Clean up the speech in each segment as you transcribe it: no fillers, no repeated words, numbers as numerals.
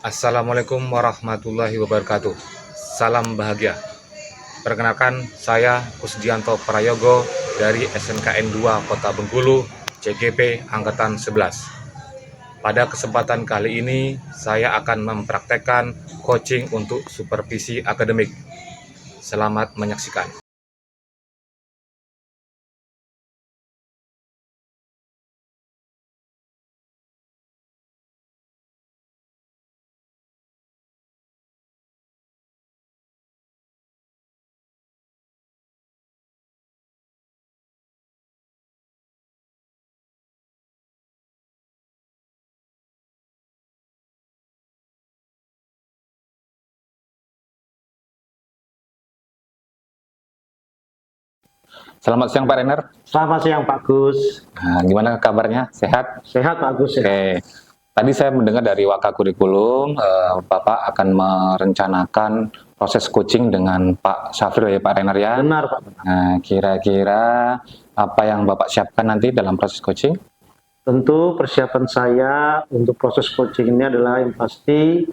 Assalamualaikum warahmatullahi wabarakatuh. Salam bahagia. Perkenalkan, saya Kusdianto Prayogo dari SNKN 2 Kota Bengkulu, CGP Angkatan 11. Pada kesempatan kali ini, saya akan mempraktekkan coaching untuk supervisi akademik. Selamat menyaksikan. Selamat siang Pak Renner. Selamat siang Pak Gus. Nah, gimana kabarnya? Sehat? Sehat Pak Gus ya. Oke. Tadi saya mendengar dari Waka Kurikulum, Bapak akan merencanakan proses coaching dengan Pak Syafril ya Pak Renner ya? Benar Pak. Nah, kira-kira apa yang Bapak siapkan nanti dalam proses coaching? Tentu persiapan saya untuk proses coaching ini adalah yang pasti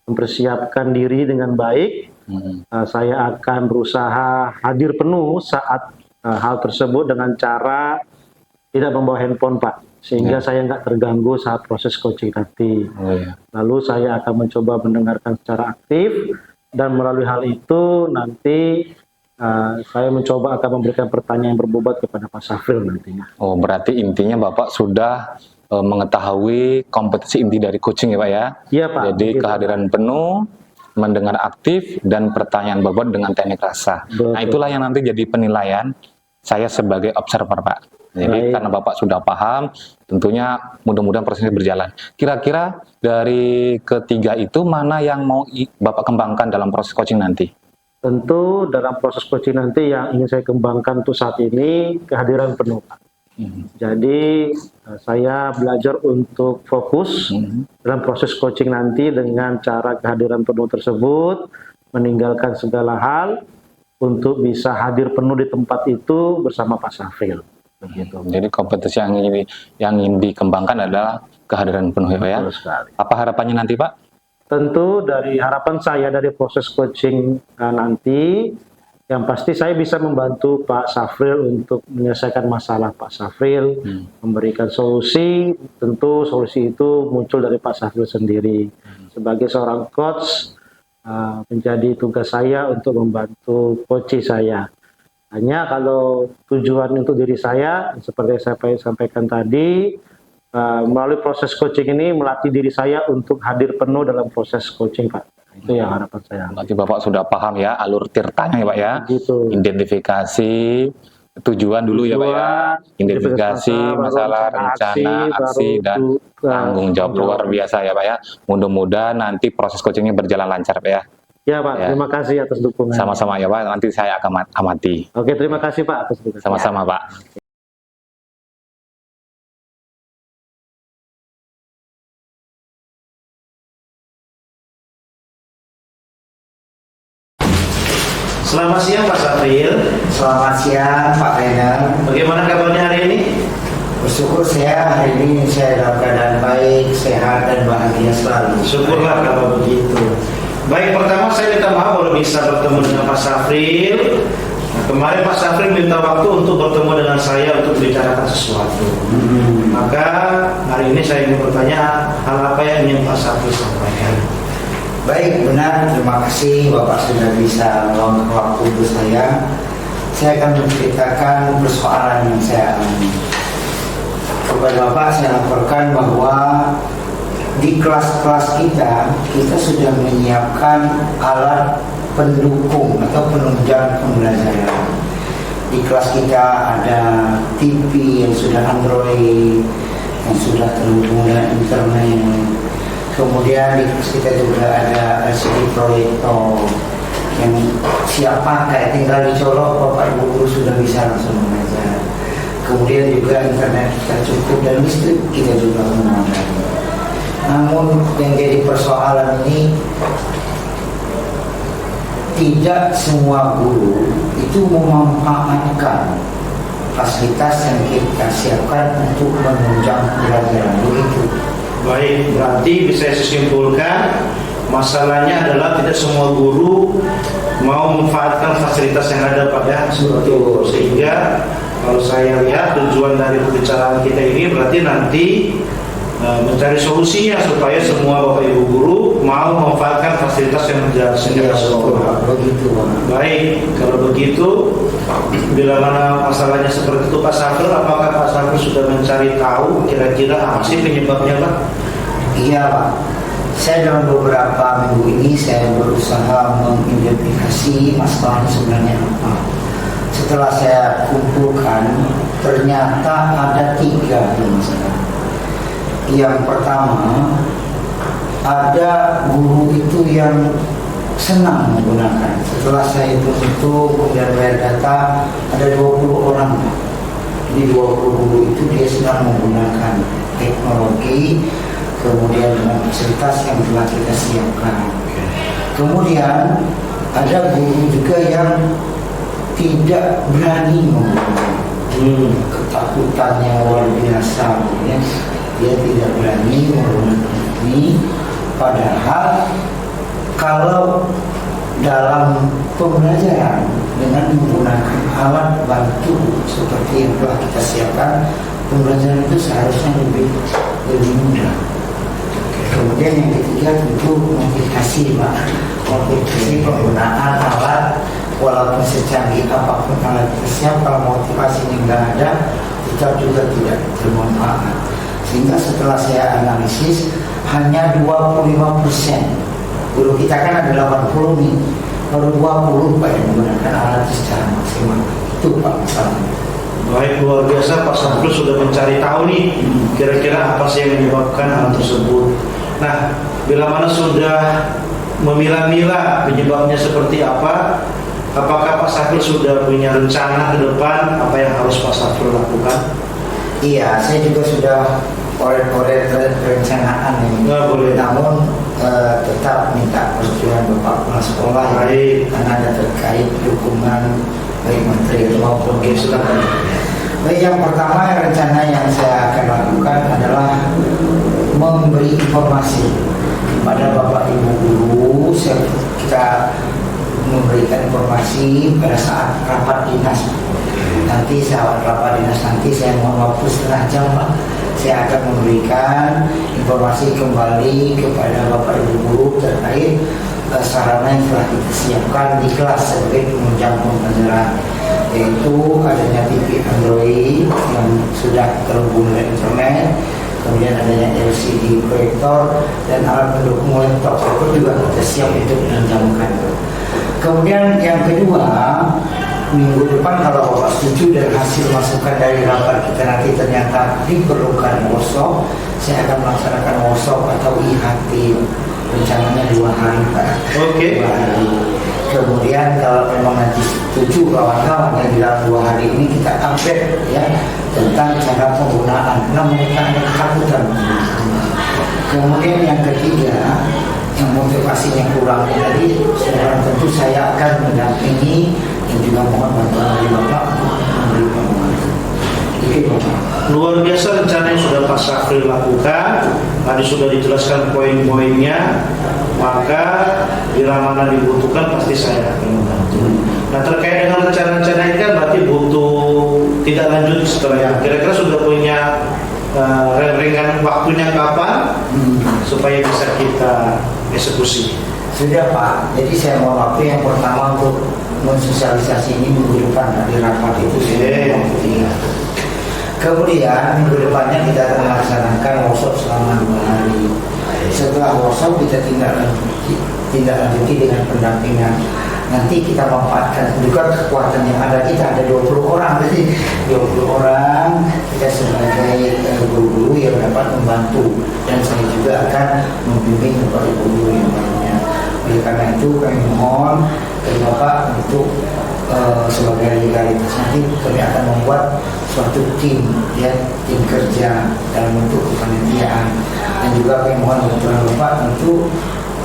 mempersiapkan diri dengan baik. Saya akan berusaha hadir penuh saat hal tersebut dengan cara tidak membawa handphone Pak, sehingga saya nggak terganggu saat proses coaching nanti. Lalu saya akan mencoba mendengarkan secara aktif, dan melalui hal itu nanti saya mencoba akan memberikan pertanyaan yang berbobot kepada Pak Syafril nantinya. Oh, berarti intinya Bapak sudah mengetahui kompetensi inti dari coaching ya Pak ya? Iya Pak. Jadi begitu. kehadiran penuh, mendengar aktif, dan pertanyaan bobot dengan teknik rasa. Betul. Nah, itulah yang nanti jadi penilaian saya sebagai observer Pak. Jadi karena Bapak sudah paham, tentunya mudah-mudahan prosesnya berjalan. Kira-kira dari ketiga itu mana yang mau Bapak kembangkan dalam proses coaching nanti? Tentu dalam proses coaching nanti yang ingin saya kembangkan untuk saat ini kehadiran penuh Pak. Jadi saya belajar untuk fokus dalam proses coaching nanti dengan cara kehadiran penuh tersebut, meninggalkan segala hal untuk bisa hadir penuh di tempat itu bersama Pak Syafril. Begitu. Jadi kompetensi yang ingin dikembangkan adalah kehadiran penuh ya Pak ya? Betul sekali. Apa harapannya nanti Pak? Tentu dari harapan saya dari proses coaching nanti, yang pasti saya bisa membantu Pak Syafril untuk menyelesaikan masalah Pak Syafril, memberikan solusi. Tentu solusi itu muncul dari Pak Syafril sendiri. Sebagai seorang coach, menjadi tugas saya untuk membantu coach saya. Hanya kalau tujuan untuk diri saya, seperti saya sampaikan tadi, melalui proses coaching ini melatih diri saya untuk hadir penuh dalam proses coaching Pak. Itu yang harapan saya. Berarti Bapak sudah paham ya alur tirtanya ya Pak ya? Gitu. Identifikasi tujuan dulu ya Pak ya? Identifikasi masalah, rencana, aksi, dan tanggung jawab luar biasa ya Pak ya? Mudah-mudahan nanti proses coachingnya berjalan lancar Pak ya? Ya Pak, Ya. terima kasih atas dukungan. Sama-sama ya Pak, nanti saya akan amati. Oke, terima kasih Pak atas dukungan. Sama-sama Pak. Selamat siang Pak Syafril. Selamat siang Pak Renner. Bagaimana kabarnya hari ini? Bersyukur saya hari ini saya dalam keadaan baik, sehat dan bahagia selalu. Syukurlah kalau begitu. Baik, pertama saya minta maaf kalau bisa bertemu dengan Pak Syafril. Nah, kemarin Pak Syafril minta waktu untuk bertemu dengan saya untuk bicarakan sesuatu. Maka hari ini saya ingin bertanya hal apa yang ingin Pak Syafril sampaikan. Baik, benar. Terima kasih Bapak sudah bisa meluangkan waktu untuk saya. Saya akan menceritakan persoalan yang saya alami. Kepada Bapak saya laporkan bahwa di kelas-kelas kita sudah menyiapkan alat pendukung atau penunjang pembelajaran. Di kelas kita ada TV yang sudah Android, yang sudah terhubung dengan internet. Kemudian di kelas kita juga ada LCD proyektor yang siap pakai, tinggal dicolok, Bapak Ibu guru sudah bisa langsung mengajar. Kemudian juga internet kita cukup dan listrik kita juga memadai. Namun yang jadi persoalan ini, tidak semua guru itu memanfaatkan fasilitas yang kita siapkan untuk menunjang pembelajaran begitu. Baik, berarti bisa saya simpulkan masalahnya adalah tidak semua guru mau memanfaatkan fasilitas yang ada pada seperti itu. Sehingga kalau saya lihat tujuan dari pembicaraan kita ini berarti nanti mencari solusinya supaya semua Bapak Ibu guru mau memanfaatkan fasilitas yang ada di sekolah. Begitu, Pak. Baik, kalau begitu bila mana masalahnya seperti itu Pak Safril, apakah Pak Safril sudah mencari tahu kira-kira apa sih penyebabnya Pak? Iya, Pak. Saya dalam beberapa minggu ini saya berusaha mengidentifikasi masalahnya sebenarnya apa. Setelah saya kumpulkan, ternyata ada 3 masalah. Yang pertama, ada guru itu yang senang menggunakan. Setelah saya hitung kemudian bayar data, ada 20 orang. Di 20 guru itu dia senang menggunakan teknologi, kemudian dengan fasilitas yang telah kita siapkan. Kemudian ada guru juga yang tidak berani menggunakan, ketakutannya luar biasa, ya. Dia tidak berani menggunakan ini. Padahal kalau dalam pembelajaran dengan menggunakan alat bantu seperti yang telah kita siapkan, pembelajaran itu seharusnya lebih mudah. Kemudian yang ketiga tentu motivasi, Pak. Motivasi penggunaan alat, walaupun secanggih apapun alat siap, kalau motivasinya nggak ada, kita juga tidak bermanfaat. Sehingga setelah saya analisis, hanya 25%. Guru kita kan ada 80 nih, baru 20 Pak yang menggunakan alat secara maksimal. Itu Pak masalahnya. Baik, luar biasa Pak Safril sudah mencari tahu nih kira-kira apa sih yang menyebabkan hal tersebut. Nah, bila mana sudah memilah-milah penyebabnya seperti apa, apakah Pak Safril sudah punya rencana ke depan apa yang harus Pak Safril lakukan? Iya, saya juga sudah korek-korek perencanaan ini. Nggak boleh. Namun tetap minta persetujuan Bapak Kepala Sekolah. Baik. Karena ada terkait dukungan baik materi maupun silakan. Baik, yang pertama rencana yang saya akan lakukan adalah memberi informasi kepada Bapak Ibu guru. Kita memberikan informasi pada saat rapat dinas. Nanti saat rapat dinas nanti saya mohon waktu setengah jam, Pak. Saya akan memberikan informasi kembali kepada Bapak Ibu guru terkait sarana yang telah kita siapkan di kelas sebagai penunjang pembelajaran, yaitu adanya TV Android yang sudah terhubung dengan internet, kemudian adanya LCD proyektor dan alat pendukung laptop itu juga kita siap untuk menunjangkan. Kemudian yang kedua, minggu depan kalau Bapak setuju dan hasil masukan dari rapat kita nanti ternyata diperlukan workshop, saya akan melaksanakan workshop atau IHT, rencananya 2 hari Pak. Oke. 2 hari. Kemudian kalau memang nanti setuju kawan-kawan yang dalam 2 hari ini kita update ya tentang cara penggunaan, karena mereka ada ketakutan. Kemudian yang ketiga, yang motivasinya kurang tadi, tentu saya akan mendampingi dan juga mohon bantuan dari Bapak memberi penguatan. Luar biasa rencana yang sudah Pak Safril lakukan. Tadi sudah dijelaskan poin-poinnya. Maka bila mana dibutuhkan pasti saya akan membantu. Nah, terkait dengan rencana-rencana ini kan berarti butuh tidak lanjut setelah kira-kira sudah punya ringan waktunya kapan supaya bisa kita eksekusi. Sudah Pak, jadi saya mohon waktu yang pertama untuk mensosialisasi ini minggu depan di rapat itu sudah waktu 3. Kemudian minggu depannya kita akan melaksanakan workshop selama 2 hari. Setelah workshop kita tindak lanjuti dengan pendampingan. Nanti kita manfaatkan juga kekuatan yang ada. Kita ada 20 orang, jadi 20 orang kita sebagai guru-guru yang dapat membantu, dan saya juga akan membimbing Bapak Ibu guru yang lainnya. Oleh karena itu kami mohon dari Bapak untuk sebagai legalitas nanti kami akan membuat suatu tim ya, tim kerja dalam bentuk kepanitiaan, dan juga kami mohon bantuan Bapak untuk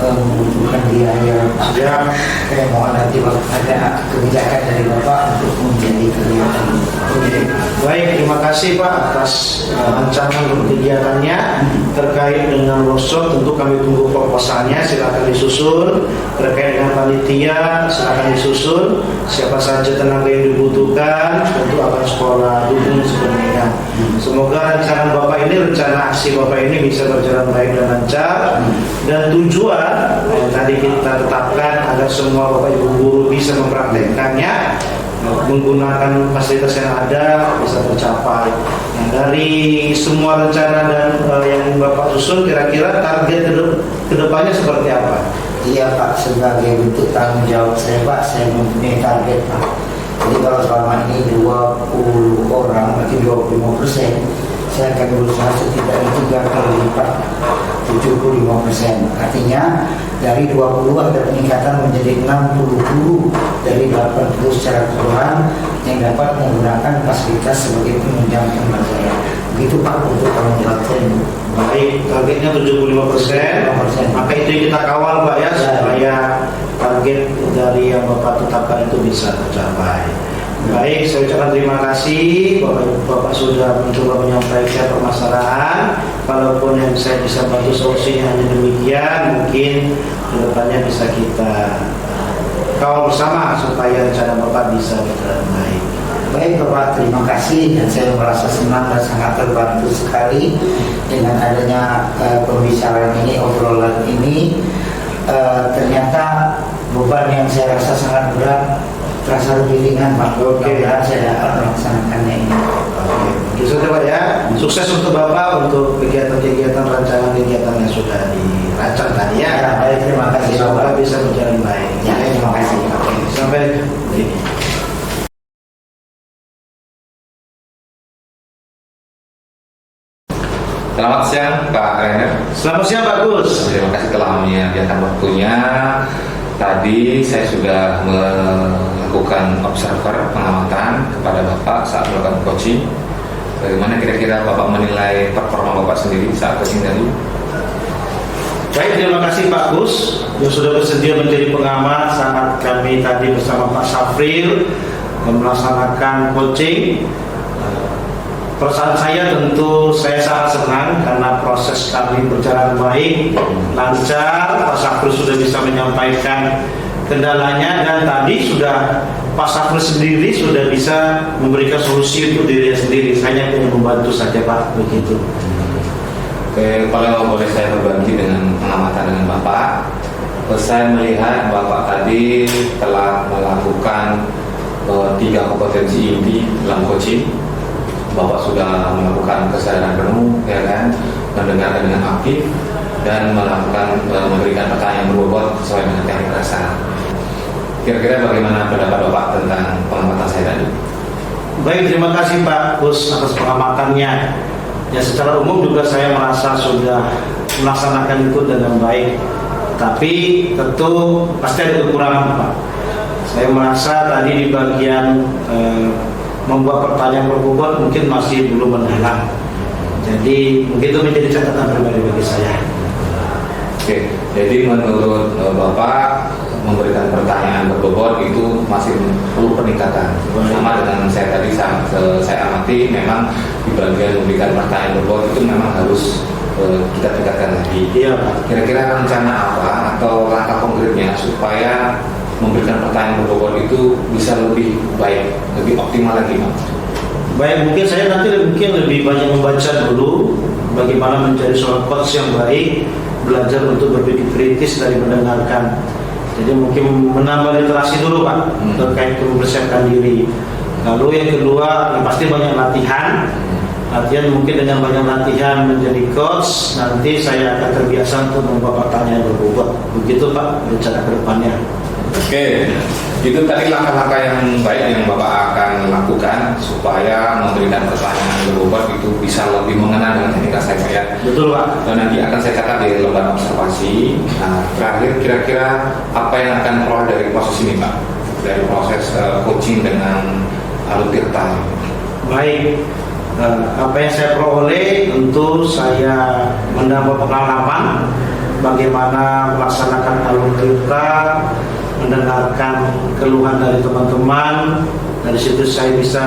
membutuhkan biaya Siap. Saya mohon nanti ada kebijakan dari Bapak untuk menjadi kegiatan. Baik, terima kasih Pak atas rancangan kegiatannya terkait dengan workshop. Tentu kami tunggu proposalnya, silakan disusun. Terkait dengan panitia, silakan disusun. Siapa saja tenaga yang dibutuhkan, tentu akan sekolah dukung sebenarnya. Semoga rencana Bapak ini, rencana aksi Bapak ini bisa berjalan baik dan lancar. Dan tujuan yang tadi kita tetapkan agar semua Bapak Ibu guru bisa mempraktekkannya menggunakan fasilitas yang ada bisa tercapai. Nah, dari semua rencana dan yang Bapak susun, kira-kira target kedepannya seperti apa? Iya Pak, sebagai bentuk tanggung jawab saya Pak, saya mempunyai target Pak. Jadi kalau selama ini 20 orang, berarti 25%, saya akan berusaha setidaknya 3 kali lipat, 75%. Artinya dari 20 ada peningkatan menjadi 60 guru dari 80 secara keseluruhan yang dapat menggunakan fasilitas sebagai penunjang pembelajaran. Begitu Pak untuk tanggung jawab saya. Baik, targetnya 75%. Maka itu yang kita kawal Pak ya, supaya target dari yang Bapak tetapkan itu bisa tercapai. Baik, saya ucapkan terima kasih Bapak sudah mencoba menyampaikan permasalahan. Kalaupun yang saya bisa bantu solusinya hanya demikian, mungkin kedepannya bisa kita kawal bersama supaya rencana Bapak bisa berjalan baik. Baik Bapak, terima kasih dan saya merasa senang dan sangat terbantu sekali dengan adanya pembicaraan ini, obrolan ini. Ternyata beban yang saya rasa sangat berat terasa lebih ringan Pak. Mudah-mudahan saya dapat melaksanakannya ini. Oke, sudah Pak ya. Sukses untuk Bapak untuk kegiatan-kegiatan rancangan kegiatan yang sudah dirancang tadi ya. Ya, baik, terima kasih Semoga Bapak. bisa berjalan baik. Ya, terima kasih. Oke, sampai ini. Selamat siang Pak Rainer. Selamat siang Pak Gus. Terima kasih telah menyediakan waktunya. Tadi saya sudah melakukan observer pengamatan kepada Bapak saat melakukan coaching. Bagaimana kira-kira Bapak menilai performa Bapak sendiri saat coaching tadi? Baik, terima kasih Pak Gus yang sudah bersedia menjadi pengamat saat kami tadi bersama Pak Safril melaksanakan coaching. Perasaan saya tentu saya sangat senang karena proses kami berjalan baik, lancar. Pak Safril sudah bisa menyampaikan kendalanya dan tadi sudah Pak Safril sendiri sudah bisa memberikan solusi untuk dirinya sendiri. Saya hanya membantu saja Pak, begitu. Oke, kalau boleh saya berbagi dengan pengamatan dengan Bapak, saya melihat Bapak tadi telah melakukan 3 kompetensi inti dalam coaching. Bapak sudah melakukan kesadaran penuh, ya kan, mendengarkan dengan aktif dan melakukan memberikan pertanyaan berbobot sesuai dengan teknik rasa. Kira-kira bagaimana pendapat Bapak tentang pengamatan saya tadi? Baik, terima kasih Pak Gus atas pengamatannya. Ya, secara umum juga saya merasa sudah melaksanakan itu dengan baik. Tapi tentu pasti ada kekurangan Pak. Saya merasa tadi di bagian membuat pertanyaan berbobot mungkin masih belum mendalam. Jadi mungkin itu menjadi catatan pribadi bagi saya. Oke, jadi menurut Bapak memberikan pertanyaan berbobot itu masih perlu peningkatan. Sama dengan saya tadi saya amati memang di bagian memberikan pertanyaan berbobot itu memang harus kita tingkatkan lagi. Iya Pak. Kira-kira rencana apa atau langkah konkretnya supaya memberikan pertanyaan berbobot itu bisa lebih baik, lebih optimal lagi, Pak? Baik, mungkin saya nanti mungkin lebih banyak membaca dulu bagaimana menjadi seorang coach yang baik, belajar untuk berpikir kritis dari mendengarkan. Jadi mungkin menambah literasi dulu Pak terkait mempersiapkan diri. Lalu yang kedua, yang pasti banyak latihan. Latihan mungkin dengan banyak latihan menjadi coach, nanti saya akan terbiasa untuk membuat pertanyaan berbobot. Begitu Pak rencana ke depannya. Oke, itu tadi langkah-langkah yang baik yang Bapak akan lakukan supaya memberikan pertanyaan berbobot itu bisa lebih mengena dengan teknik saya ya. Betul Pak. Dan nanti akan saya catat di lembar observasi. Nah, terakhir kira-kira apa yang akan keluar dari proses ini Pak? Dari proses coaching dengan alur time. Baik, apa yang saya peroleh tentu saya mendapat pengalaman bagaimana melaksanakan alumni, mendengarkan keluhan dari teman-teman. Dari situ saya bisa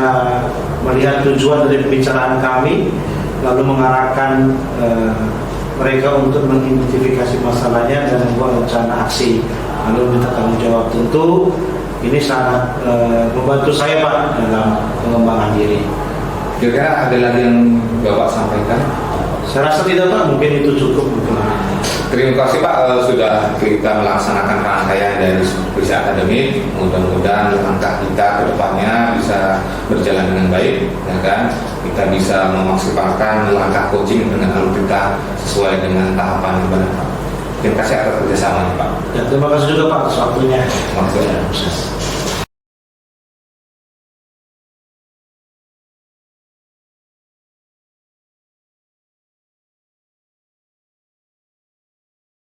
melihat tujuan dari pembicaraan kami, lalu mengarahkan mereka untuk mengidentifikasi masalahnya dan membuat rencana aksi, lalu minta tanggung jawab. Tentu ini sangat membantu saya Pak dalam pengembangan diri. Kira-kira ada lagi yang Bapak sampaikan? Saya rasa tidak Pak, mungkin itu cukup. Terima kasih Pak, sudah kita melaksanakan rangkaian dari visi akademik. Mudah-mudahan langkah kita ke depannya bisa berjalan dengan baik, ya kan? Kita bisa memaksimalkan langkah coaching dengan alumni kita sesuai dengan tahapan yang benar Pak. Terima kasih atas kerjasamanya Pak. Ya, terima kasih juga Pak atas waktunya. Terima kasih.